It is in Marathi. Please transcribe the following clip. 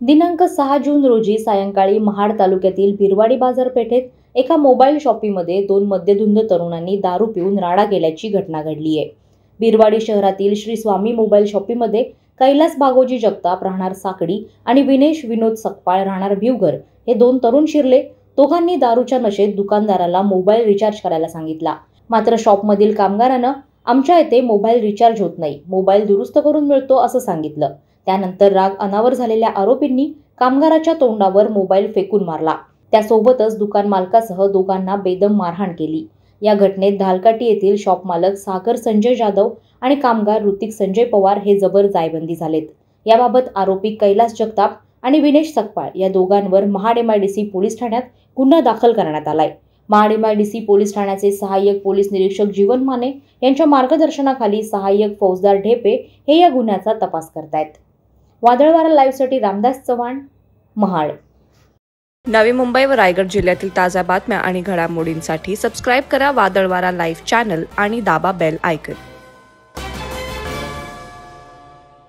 दिनांक 6 जून रोजी सायंकाळी महाड तालुक्यातील बिरवाडी बाजारपेठेत एका मोबाईल शॉपीमध्ये दोन मद्यधुंद तरुणांनी दारू पिऊन राडा केल्याची घटना घडली आहे। बिरवाडी शहरातील श्री स्वामी मोबाईल शॉपीमध्ये कैलास बागोजी जगताप राहणार साकडी आणि विनेश विनोद सकपाळ राहणार भिवघर हे दोन तरुण शिरले। दोघांनी दारूच्या नशेत दुकानदाराला मोबाईल रिचार्ज करायला सांगितला, मात्र शॉपमधील कामगारानं आमच्या इथे मोबाईल रिचार्ज होत नाही, मोबाईल दुरुस्त करून मिळतो असं सांगितलं। त्यानंतर राग अनावर झालेल्या आरोपींनी कामगाराच्या तोंडावर मोबाईल फेकून मारला। त्यासोबतच दुकान मालकासह दोघांना बेदम मारहाण केली। या घटनेत धालकाटी येथील शॉप मालक सागर संजय जाधव आणि कामगार ऋतिक संजय पवार हे जबर जायबंदी झालेत। याबाबत आरोपी कैलास जगताप आणि विनेश सकपाळ या दोघांवर महाड MIDC पोलीस ठाण्यात गुन्हा दाखल करण्यात आलाय। महाड MIDC पोलीस ठाण्याचे सहाय्यक पोलीस निरीक्षक जीवन माने यांच्या मार्गदर्शनाखाली सहाय्यक फौजदार ढेपे हे या गुन्ह्याचा तपास करतायत। वादळवारा लाईव्हसाठी रामदास चव्हाण, महाड। नवी मुंबई व रायगड जिल्ह्यातील ताज्या बातम्या आणि घडामोडींसाठी सबस्क्राईब करा वादळवारा लाईव्ह चॅनल आणि दाबा बेल आयकॉन।